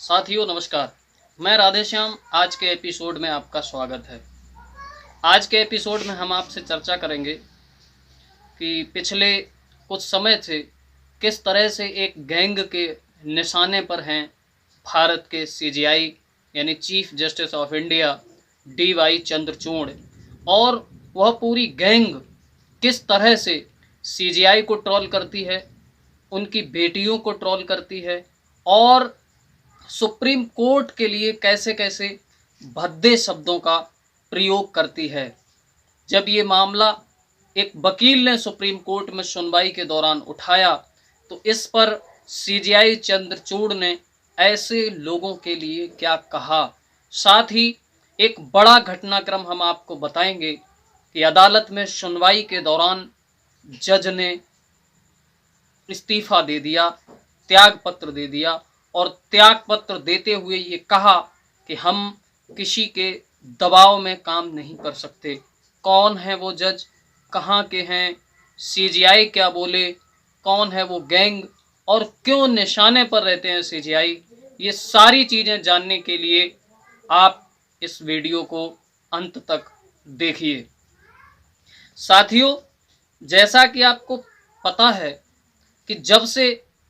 साथियों नमस्कार। मैं राधेश्याम। आज के एपिसोड में आपका स्वागत है। आज के एपिसोड में हम आपसे चर्चा करेंगे कि पिछले कुछ समय से किस तरह से एक गैंग के निशाने पर हैं भारत के सीजीआई यानी chief justice of India DY Chandrachud, और वह पूरी गैंग किस तरह से सीजीआई को ट्रोल करती है, उनकी बेटियों को ट्रोल करती है और सुप्रीम कोर्ट के लिए कैसे कैसे भद्दे शब्दों का प्रयोग करती है। जब ये मामला एक वकील ने सुप्रीम कोर्ट में सुनवाई के दौरान उठाया तो इस पर सीजीआई चंद्रचूड़ ने ऐसे लोगों के लिए क्या कहा, साथ ही एक बड़ा घटनाक्रम हम आपको बताएंगे कि अदालत में सुनवाई के दौरान जज ने इस्तीफा दे दिया, त्याग पत्र दे दिया और त्याग पत्र देते हुए ये कहा कि हम किसी के दबाव में काम नहीं कर सकते। कौन है वो जज, कहाँ के हैं, सीजीआई क्या बोले, कौन है वो गैंग और क्यों निशाने पर रहते हैं सीजीआई, ये सारी चीज़ें जानने के लिए आप इस वीडियो को अंत तक देखिए। साथियों, जैसा कि आपको पता है कि जब से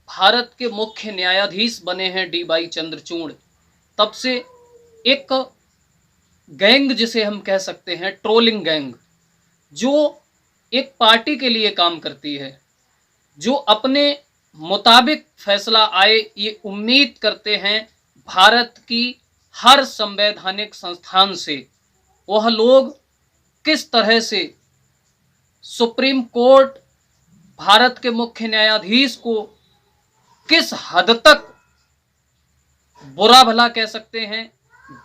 भारत के मुख्य न्यायाधीश बने हैं डीवाई चंद्रचूड़, तब से एक गैंग जिसे हम कह सकते हैं ट्रोलिंग गैंग, जो एक पार्टी के लिए काम करती है, जो अपने मुताबिक फैसला आए ये उम्मीद करते हैं भारत की हर संवैधानिक संस्थान से, वह लोग किस तरह से सुप्रीम कोर्ट, भारत के मुख्य न्यायाधीश को किस हद तक बुरा भला कह सकते हैं,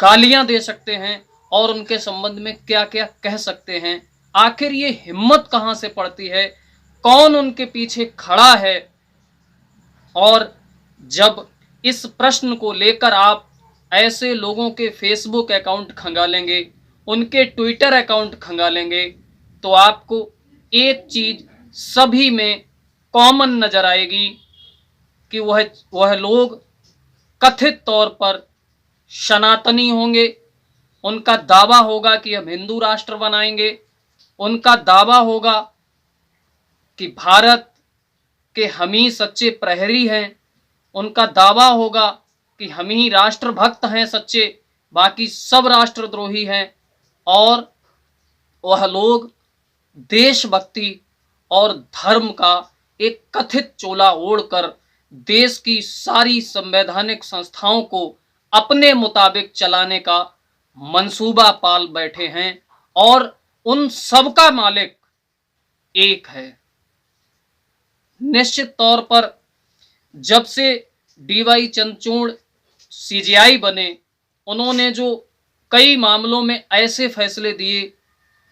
गालियां दे सकते हैं और उनके संबंध में क्या क्या कह सकते हैं। आखिर ये हिम्मत कहां से पड़ती है, कौन उनके पीछे खड़ा है। और जब इस प्रश्न को लेकर आप ऐसे लोगों के फेसबुक अकाउंट खंगालेंगे, उनके ट्विटर अकाउंट खंगालेंगे, तो आपको एक चीज सभी में कॉमन नजर आएगी कि वह लोग कथित तौर पर सनातनी होंगे। उनका दावा होगा कि हम हिंदू राष्ट्र बनाएंगे, उनका दावा होगा कि भारत के हम ही सच्चे प्रहरी हैं, उनका दावा होगा कि हम ही राष्ट्रभक्त हैं सच्चे, बाकी सब राष्ट्रद्रोही हैं। और वह लोग देशभक्ति और धर्म का एक कथित चोला ओढ़कर देश की सारी संवैधानिक संस्थाओं को अपने मुताबिक चलाने का मंसूबा पाल बैठे हैं और उन सब का मालिक एक है। निश्चित तौर पर जब से डीवाई चंद्रचूड़ सीजीआई बने, उन्होंने जो कई मामलों में ऐसे फैसले दिए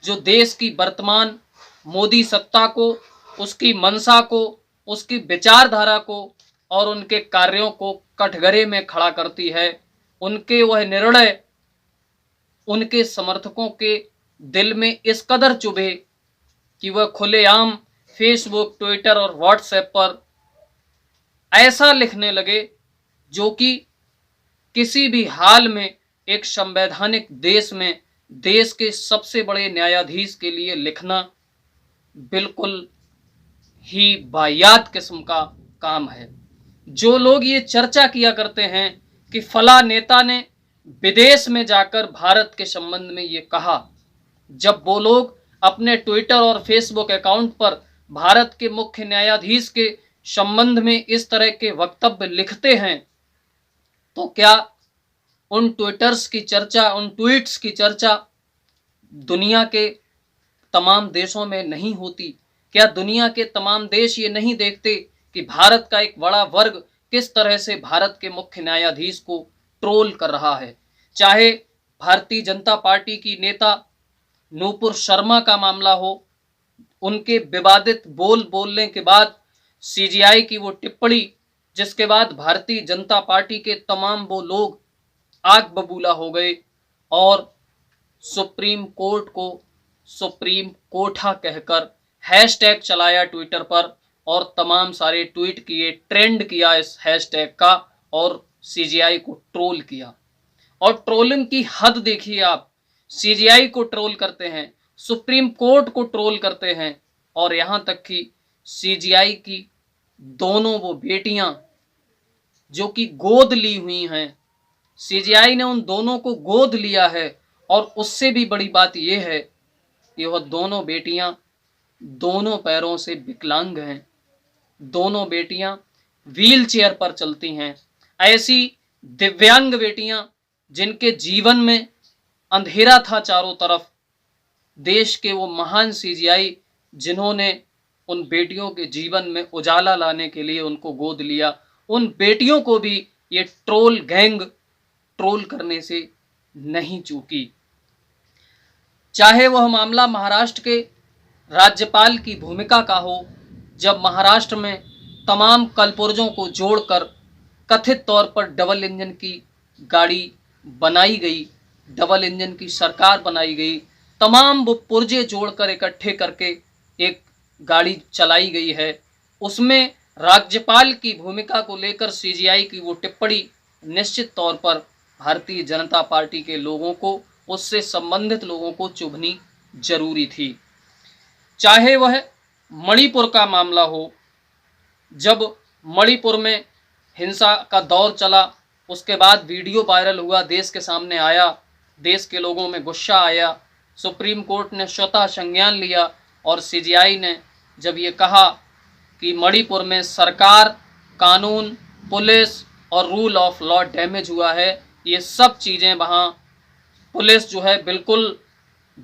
जो देश की वर्तमान मोदी सत्ता को, उसकी मंशा को, उसकी विचारधारा को और उनके कार्यों को कटघरे में खड़ा करती है। उनके वह निर्णय उनके समर्थकों के दिल में इस कदर चुभे कि वह खुलेआम फेसबुक, ट्विटर और व्हाट्सएप पर ऐसा लिखने लगे जो कि किसी भी हाल में एक संवैधानिक देश में देश के सबसे बड़े न्यायाधीश के लिए लिखना बिल्कुल ही वाहियात किस्म का काम है। जो लोग ये चर्चा किया करते हैं कि फला नेता ने विदेश में जाकर भारत के संबंध में ये कहा, जब वो लोग अपने ट्विटर और फेसबुक अकाउंट पर भारत के मुख्य न्यायाधीश के संबंध में इस तरह के वक्तव्य लिखते हैं, तो क्या उन ट्विटर्स की चर्चा, उन ट्वीट्स की चर्चा दुनिया के तमाम देशों में नहीं होती? क्या दुनिया के तमाम देश ये नहीं देखते कि भारत का एक बड़ा वर्ग किस तरह से भारत के मुख्य न्यायाधीश को ट्रोल कर रहा है? चाहे भारतीय जनता पार्टी की नेता नूपुर शर्मा का मामला हो, उनके विवादित बोलने के बाद सीजीआई की वो टिप्पणी, जिसके बाद भारतीय जनता पार्टी के तमाम वो लोग आग बबूला हो गए और सुप्रीम कोर्ट को सुप्रीम कोठा कहकर हैशटैग चलाया ट्विटर पर और तमाम सारे ट्वीट किए, ट्रेंड किया इस हैशटैग का और सीजेआई को ट्रोल किया। और ट्रोलिंग की हद देखिए आप, सीजेआई को ट्रोल करते हैं, सुप्रीम कोर्ट को ट्रोल करते हैं, और यहां तक कि सीजेआई की दोनों वो बेटियां जो कि गोद ली हुई हैं, सीजेआई ने उन दोनों को गोद लिया है। और उससे भी बड़ी बात यह है कि वह दोनों बेटियां दोनों पैरों से विकलांग हैं, दोनों बेटियां व्हील चेयर पर चलती हैं। ऐसी दिव्यांग बेटियां जिनके जीवन में अंधेरा था चारों तरफ, देश के वो महान सीजेआई जिन्होंने उन बेटियों के जीवन में उजाला लाने के लिए उनको गोद लिया, उन बेटियों को भी ये ट्रोल गैंग ट्रोल करने से नहीं चूकी। चाहे वह मामला महाराष्ट्र के राज्यपाल की भूमिका का हो, जब महाराष्ट्र में तमाम कलपुर्जों को जोड़कर कथित तौर पर डबल इंजन की गाड़ी बनाई गई, डबल इंजन की सरकार बनाई गई, तमाम वो पुर्जे जोड़कर इकट्ठे करके एक गाड़ी चलाई गई है, उसमें राज्यपाल की भूमिका को लेकर सीजेआई की वो टिप्पणी निश्चित तौर पर भारतीय जनता पार्टी के लोगों को, उससे संबंधित लोगों को चुभनी जरूरी थी। चाहे वह मणिपुर का मामला हो, जब मणिपुर में हिंसा का दौर चला, उसके बाद वीडियो वायरल हुआ, देश के सामने आया, देश के लोगों में गुस्सा आया, सुप्रीम कोर्ट ने स्वतः संज्ञान लिया और सीजेआई ने जब ये कहा कि मणिपुर में सरकार, कानून, पुलिस और रूल ऑफ लॉ डैमेज हुआ है, ये सब चीज़ें वहाँ पुलिस जो है बिल्कुल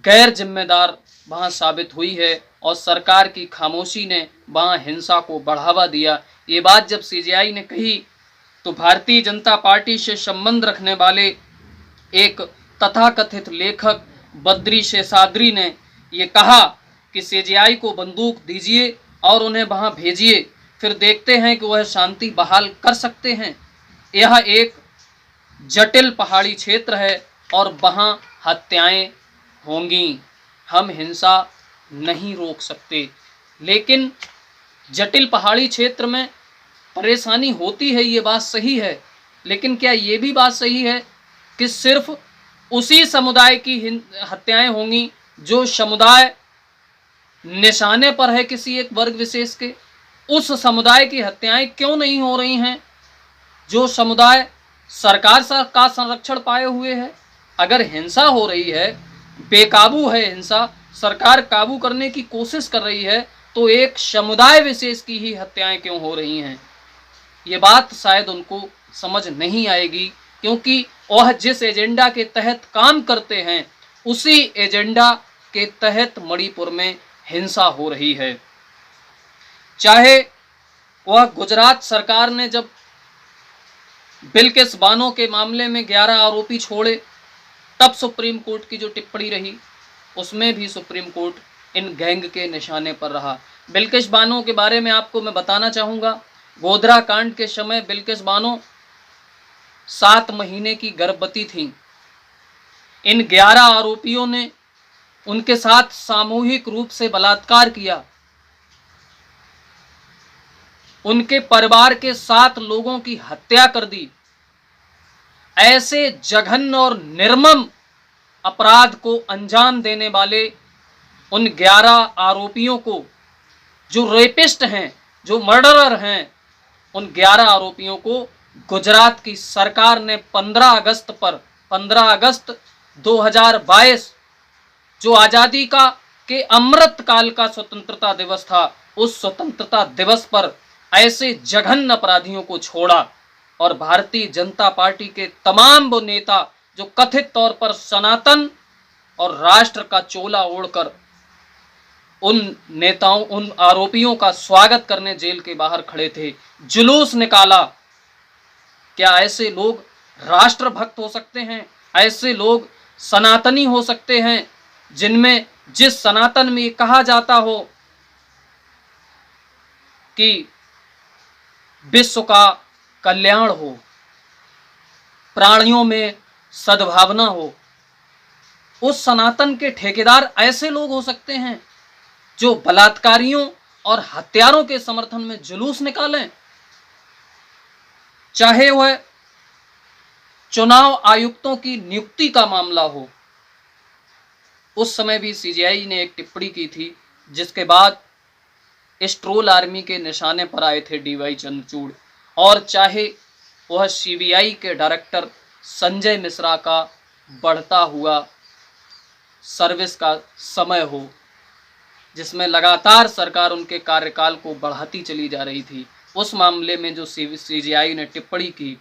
गैर जिम्मेदार वहाँ साबित हुई है और सरकार की खामोशी ने वहाँ हिंसा को बढ़ावा दिया। ये बात जब सीजेआई ने कही तो भारतीय जनता पार्टी से संबंध रखने वाले एक तथाकथित लेखक बद्री शेषाद्री ने ये कहा कि सीजेआई को बंदूक दीजिए और उन्हें वहाँ भेजिए, फिर देखते हैं कि वह शांति बहाल कर सकते हैं। यह एक जटिल पहाड़ी क्षेत्र है और वहाँ हत्याएं होंगी, हम हिंसा नहीं रोक सकते। लेकिन जटिल पहाड़ी क्षेत्र में परेशानी होती है, ये बात सही है, लेकिन क्या ये भी बात सही है कि सिर्फ उसी समुदाय की हत्याएं होंगी जो समुदाय निशाने पर है किसी एक वर्ग विशेष के? उस समुदाय की हत्याएं क्यों नहीं हो रही हैं जो समुदाय सरकार का संरक्षण पाए हुए है? अगर हिंसा हो रही है, बेकाबू है हिंसा, सरकार काबू करने की कोशिश कर रही है, तो एक समुदाय विशेष की ही हत्याएं क्यों हो रही हैं? ये बात शायद उनको समझ नहीं आएगी, क्योंकि वह जिस एजेंडा के तहत काम करते हैं उसी एजेंडा के तहत मणिपुर में हिंसा हो रही है। चाहे वह गुजरात सरकार ने जब बिल्किस बानो के मामले में 11 आरोपी छोड़े, तब सुप्रीम कोर्ट की जो टिप्पणी रही, उसमें भी सुप्रीम कोर्ट इन गैंग के निशाने पर रहा। बिल्किस बानो के बारे में आपको मैं बताना चाहूँगा, गोधरा कांड के समय बिल्किस बानो 7 महीने की गर्भवती थी। इन 11 आरोपियों ने उनके साथ सामूहिक रूप से बलात्कार किया, उनके परिवार के 7 लोगों की हत्या कर दी। ऐसे जघन्य और निर्मम अपराध को अंजाम देने वाले उन 11 आरोपियों को, जो रेपिस्ट हैं, जो मर्डरर हैं, उन 11 आरोपियों को गुजरात की सरकार ने 15 अगस्त 2022 जो आज़ादी के अमृत काल का स्वतंत्रता दिवस था, उस स्वतंत्रता दिवस पर ऐसे जघन्य अपराधियों को छोड़ा। और भारतीय जनता पार्टी के तमाम वो नेता जो कथित तौर पर सनातन और राष्ट्र का चोला ओढ़कर उन नेताओं, उन आरोपियों का स्वागत करने जेल के बाहर खड़े थे, जुलूस निकाला। क्या ऐसे लोग राष्ट्रभक्त हो सकते हैं? ऐसे लोग सनातनी हो सकते हैं जिनमें, जिस सनातन में ये कहा जाता हो कि विश्व का कल्याण हो, प्राणियों में सद्भावना हो, उस सनातन के ठेकेदार ऐसे लोग हो सकते हैं जो बलात्कारियों और हत्यारों के समर्थन में जुलूस निकालें? चाहे वह चुनाव आयुक्तों की नियुक्ति का मामला हो, उस समय भी सीजेआई ने एक टिप्पणी की थी, जिसके बाद इस ट्रोल आर्मी के निशाने पर आए थे डीवाई चंद्रचूड़। और चाहे वह सीबीआई के डायरेक्टर संजय मिश्रा का बढ़ता हुआ सर्विस का समय हो, जिसमें लगातार सरकार उनके कार्यकाल को बढ़ाती चली जा रही थी, उस मामले में जो सीजेआई ने टिप्पणी की,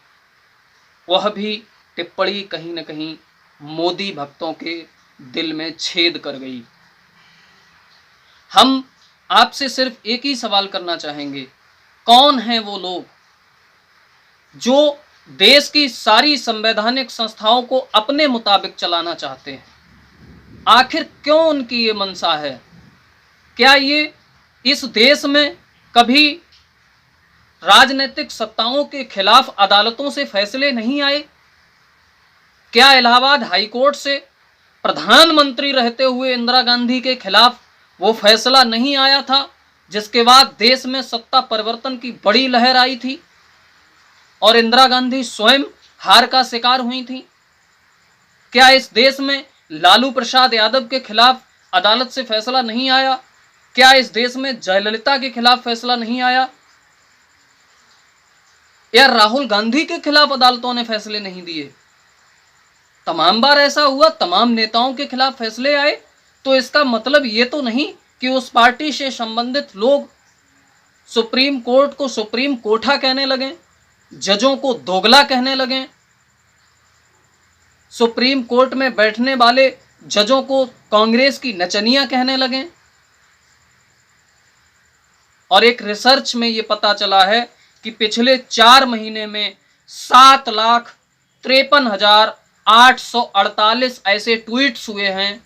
वह भी टिप्पणी कहीं न कहीं मोदी भक्तों के दिल में छेद कर गई। हम आपसे सिर्फ एक ही सवाल करना चाहेंगे, कौन हैं वो लोग जो देश की सारी संवैधानिक संस्थाओं को अपने मुताबिक चलाना चाहते हैं? आखिर क्यों उनकी ये मंशा है? क्या ये इस देश में कभी राजनीतिक सत्ताओं के खिलाफ अदालतों से फैसले नहीं आए? क्या इलाहाबाद हाईकोर्ट से प्रधानमंत्री रहते हुए इंदिरा गांधी के खिलाफ वो फैसला नहीं आया था, जिसके बाद देश में सत्ता परिवर्तन की बड़ी लहर आई थी और इंदिरा गांधी स्वयं हार का शिकार हुई थी? क्या इस देश में लालू प्रसाद यादव के खिलाफ अदालत से फैसला नहीं आया? क्या इस देश में जयललिता के खिलाफ फैसला नहीं आया? या राहुल गांधी के खिलाफ अदालतों ने फैसले नहीं दिए? तमाम बार ऐसा हुआ, तमाम नेताओं के खिलाफ फैसले आए, तो इसका मतलब ये तो नहीं कि उस पार्टी से संबंधित लोग सुप्रीम कोर्ट को सुप्रीम कोठा कहने लगे, जजों को दोगला कहने लगे, सुप्रीम कोर्ट में बैठने वाले जजों को कांग्रेस की नचनिया कहने लगे। और एक रिसर्च में ये पता चला है कि पिछले 4 महीने में 7,53,848 ऐसे ट्वीट्स हुए हैं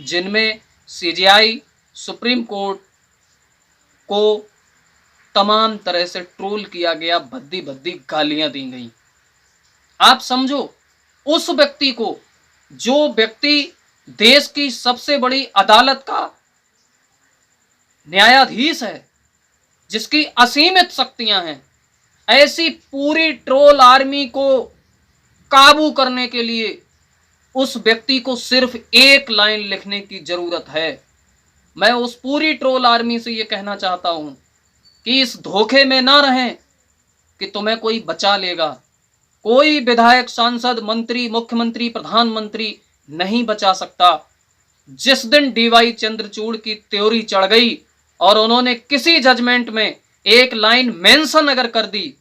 जिनमें सीजेआई, सुप्रीम कोर्ट को तमाम तरह से ट्रोल किया गया, भद्दी भद्दी गालियां दी गई। आप समझो, उस व्यक्ति को, जो व्यक्ति देश की सबसे बड़ी अदालत का न्यायाधीश है, जिसकी असीमित शक्तियां हैं, ऐसी पूरी ट्रोल आर्मी को काबू करने के लिए उस व्यक्ति को सिर्फ एक लाइन लिखने की जरूरत है। मैं उस पूरी ट्रोल आर्मी से यह कहना चाहता हूं कि इस धोखे में ना रहें कि तुम्हें कोई बचा लेगा। कोई विधायक, सांसद, मंत्री, मुख्यमंत्री, प्रधानमंत्री नहीं बचा सकता। जिस दिन डीवाई चंद्रचूड़ की त्योरी चढ़ गई और उन्होंने किसी जजमेंट में एक लाइन मेंशन अगर कर दी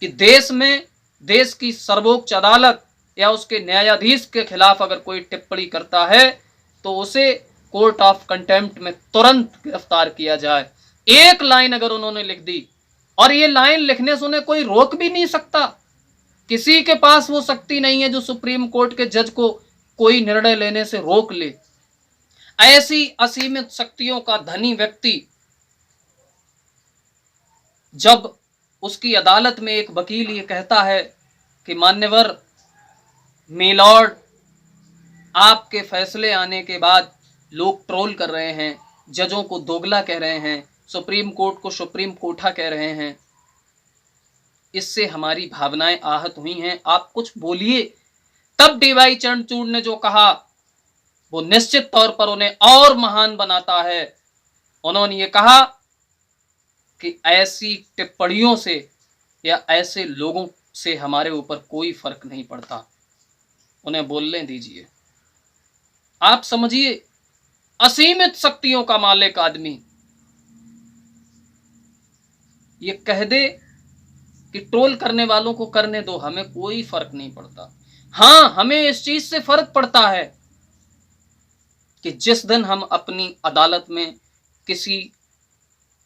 कि देश में, देश की सर्वोच्च अदालत या उसके न्यायाधीश के खिलाफ अगर कोई टिप्पणी करता है तो उसे कोर्ट ऑफ कंटेम्प्ट में तुरंत गिरफ्तार किया जाए। एक लाइन अगर उन्होंने लिख दी, और ये लाइन लिखने से उन्हें कोई रोक भी नहीं सकता, किसी के पास वो शक्ति नहीं है जो सुप्रीम कोर्ट के जज को कोई निर्णय लेने से रोक ले। ऐसी असीमित शक्तियों का धनी व्यक्ति जब उसकी अदालत में एक वकील ये कहता है कि मान्यवर मिलॉर्ड, आपके फैसले आने के बाद लोग ट्रोल कर रहे हैं, जजों को दोगला कह रहे हैं, सुप्रीम कोर्ट को सुप्रीम कोठा कह रहे हैं, इससे हमारी भावनाएं आहत हुई हैं, आप कुछ बोलिए। तब डीवाई चंद्रचूड़ ने जो कहा वो निश्चित तौर पर उन्हें और महान बनाता है। उन्होंने ये कहा कि ऐसी टिप्पणियों से या ऐसे लोगों से हमारे ऊपर कोई फर्क नहीं पड़ता, उन्हें बोलने दीजिए। आप समझिए, असीमित शक्तियों का मालिक आदमी ये कह दे कि ट्रोल करने वालों को करने दो, हमें कोई फर्क नहीं पड़ता। हां, हमें इस चीज से फर्क पड़ता है कि जिस दिन हम अपनी अदालत में किसी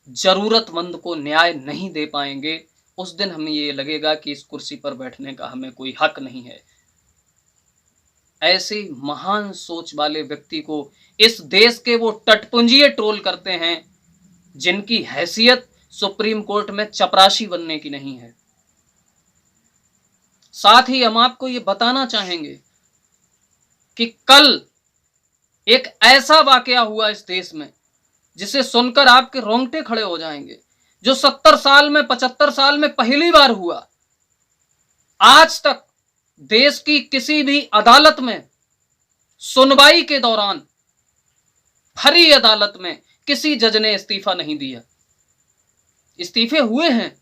जरूरतमंद को न्याय नहीं दे पाएंगे, उस दिन हमें ये लगेगा कि इस कुर्सी पर बैठने का हमें कोई हक नहीं है। ऐसे महान सोच वाले व्यक्ति को इस देश के वो टटपुंजिये ट्रोल करते हैं जिनकी हैसियत सुप्रीम कोर्ट में चपरासी बनने की नहीं है। साथ ही हम आपको ये बताना चाहेंगे कि कल एक ऐसा वाकया हुआ इस देश में जिसे सुनकर आपके रोंगटे खड़े हो जाएंगे, जो 70 साल में, 75 साल में पहली बार हुआ। आज तक देश की किसी भी अदालत में सुनवाई के दौरान, भरी अदालत में, किसी जज ने इस्तीफा नहीं दिया। इस्तीफे हुए हैं,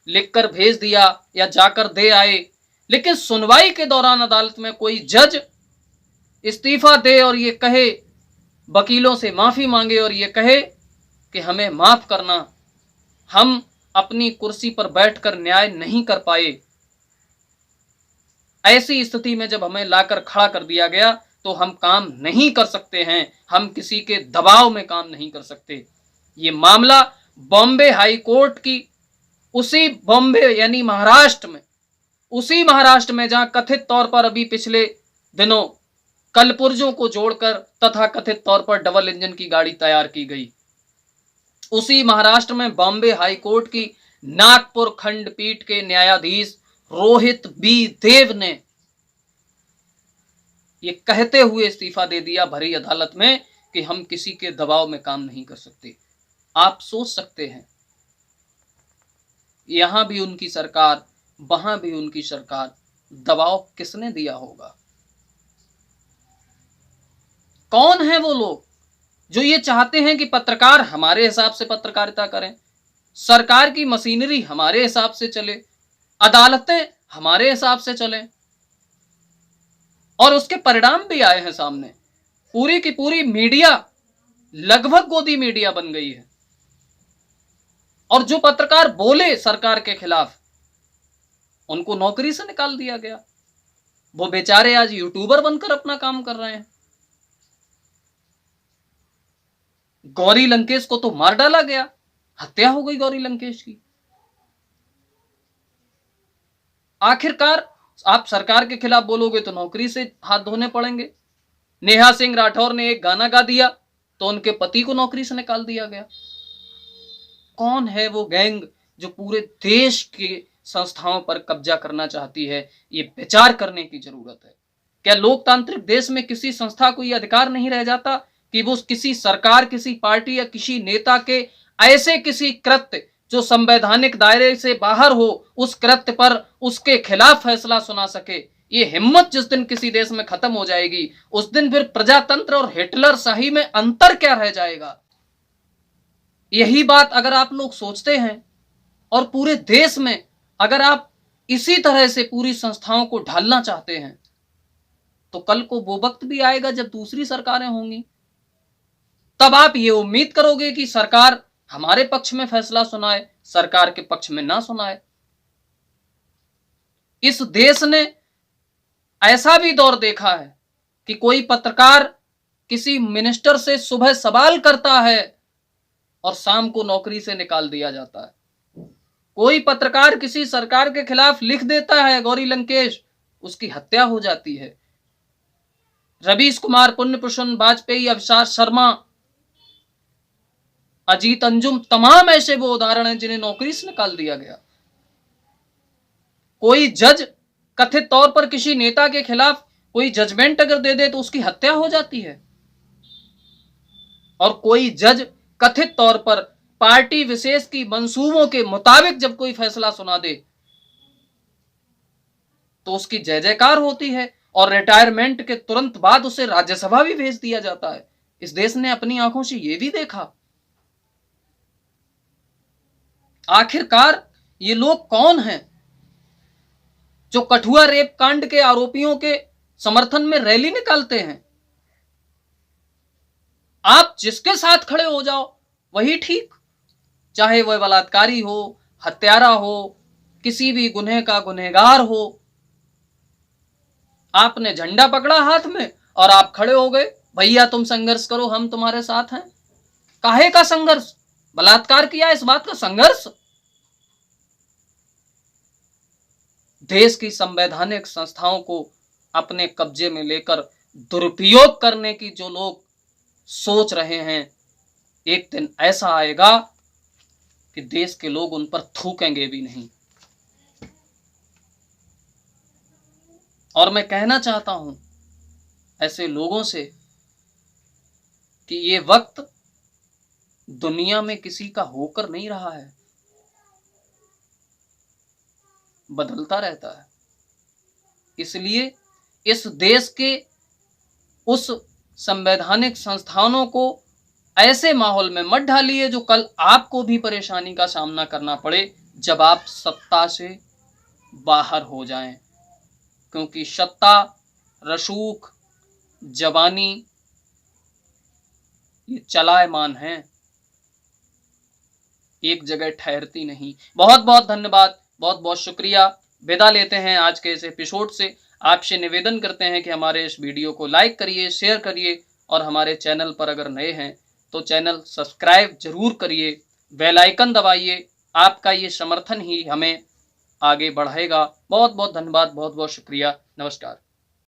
लिखकर भेज दिया या जाकर दे आए, लेकिन सुनवाई के दौरान अदालत में कोई जज इस्तीफा दे और ये कहे, वकीलों से माफी मांगे और ये कहे कि हमें माफ करना, हम अपनी कुर्सी पर बैठकर न्याय नहीं कर पाए। ऐसी स्थिति में जब हमें लाकर खड़ा कर दिया गया तो हम काम नहीं कर सकते हैं, हम किसी के दबाव में काम नहीं कर सकते। ये मामला बॉम्बे हाई कोर्ट की उसी बॉम्बे यानी महाराष्ट्र में, उसी महाराष्ट्र में जहां कथित तौर पर अभी पिछले दिनों कलपुर्जों को जोड़कर तथा कथित तौर पर डबल इंजन की गाड़ी तैयार की गई, उसी महाराष्ट्र में बॉम्बे हाई कोर्ट की नागपुर खंडपीठ के न्यायाधीश रोहित बी देव ने ये कहते हुए इस्तीफा दे दिया भरी अदालत में कि हम किसी के दबाव में काम नहीं कर सकते। आप सोच सकते हैं, यहां भी उनकी सरकार, वहां भी उनकी सरकार, दबाव किसने दिया होगा? कौन है वो लोग जो ये चाहते हैं कि पत्रकार हमारे हिसाब से पत्रकारिता करें, सरकार की मशीनरी हमारे हिसाब से चले, अदालतें हमारे हिसाब से चलें? और उसके परिणाम भी आए हैं सामने। पूरी की पूरी मीडिया लगभग गोदी मीडिया बन गई है, और जो पत्रकार बोले सरकार के खिलाफ उनको नौकरी से निकाल दिया गया। वो बेचारे आज यूट्यूबर बनकर अपना काम कर रहे हैं। गौरी लंकेश को तो मार डाला गया, हत्या हो गई गौरी लंकेश की। आखिरकार आप सरकार के खिलाफ बोलोगे तो नौकरी से हाथ धोने पड़ेंगे। नेहा सिंह राठौर ने एक गाना गा दिया तो उनके पति को नौकरी से निकाल दिया गया। कौन है वो गैंग जो पूरे देश के संस्थाओं पर कब्जा करना चाहती है? ये विचार करने की जरूरत है। क्या लोकतांत्रिक देश में किसी संस्था को यह अधिकार नहीं रह जाता कि वो किसी सरकार, किसी पार्टी या किसी नेता के ऐसे किसी कृत्य जो संवैधानिक दायरे से बाहर हो, उस कृत्य पर उसके खिलाफ फैसला सुना सके? ये हिम्मत जिस दिन किसी देश में खत्म हो जाएगी, उस दिन फिर प्रजातंत्र और हिटलर शाही में अंतर क्या रह जाएगा? यही बात अगर आप लोग सोचते हैं और पूरे देश में अगर आप इसी तरह से पूरी संस्थाओं को ढालना चाहते हैं, तो कल को वो वक्त भी आएगा जब दूसरी सरकारें होंगी, तब आप ये उम्मीद करोगे कि सरकार हमारे पक्ष में फैसला सुनाए, सरकार के पक्ष में ना सुनाए। इस देश ने ऐसा भी दौर देखा है कि कोई पत्रकार किसी मिनिस्टर से सुबह सवाल करता है और शाम को नौकरी से निकाल दिया जाता है। कोई पत्रकार किसी सरकार के खिलाफ लिख देता है, गौरी लंकेश, उसकी हत्या हो जाती है। रवीश कुमार, पुण्य प्रसून वाजपेयी, अवसाद शर्मा, अजीत अंजुम, तमाम ऐसे वो उदाहरण हैं जिन्हें नौकरी से निकाल दिया गया। कोई जज कथित तौर पर किसी नेता के खिलाफ कोई जजमेंट अगर दे दे तो उसकी हत्या हो जाती है, और कोई जज कथित तौर पर पार्टी विशेष की मंसूबों के मुताबिक जब कोई फैसला सुना दे तो उसकी जय जयकार होती है, और रिटायरमेंट के तुरंत बाद उसे राज्यसभा भी भेज दिया जाता है। इस देश ने अपनी आंखों से यह भी देखा। आखिरकार ये लोग कौन हैं जो कठुआ रेप कांड के आरोपियों के समर्थन में रैली निकालते हैं? आप जिसके साथ खड़े हो जाओ वही ठीक, चाहे वह बलात्कारी हो, हत्यारा हो, किसी भी गुन्हे का गुनहगार हो। आपने झंडा पकड़ा हाथ में और आप खड़े हो गए, भैया तुम संघर्ष करो, हम तुम्हारे साथ हैं। काहे का संघर्ष? बलात्कार किया, इस बात का संघर्ष? देश की संवैधानिक संस्थाओं को अपने कब्जे में लेकर दुरुपयोग करने की जो लोग सोच रहे हैं, एक दिन ऐसा आएगा कि देश के लोग उन पर थूकेंगे भी नहीं। और मैं कहना चाहता हूं ऐसे लोगों से कि ये वक्त दुनिया में किसी का होकर नहीं रहा है। बदलता रहता है। इसलिए इस देश के उस संवैधानिक संस्थानों को ऐसे माहौल में मत ढालिए जो कल आपको भी परेशानी का सामना करना पड़े जब आप सत्ता से बाहर हो जाएं, क्योंकि सत्ता, रसूख, जवानी ये चलायमान है, एक जगह ठहरती नहीं। बहुत बहुत धन्यवाद, बहुत बहुत शुक्रिया। विदा लेते हैं आज के इस एपिसोड से। आपसे निवेदन करते हैं कि हमारे इस वीडियो को लाइक करिए, शेयर करिए और हमारे चैनल पर अगर नए हैं तो चैनल सब्सक्राइब जरूर करिए, बेल आइकन दबाइए। आपका ये समर्थन ही हमें आगे बढ़ाएगा। बहुत बहुत धन्यवाद, बहुत बहुत शुक्रिया। नमस्कार।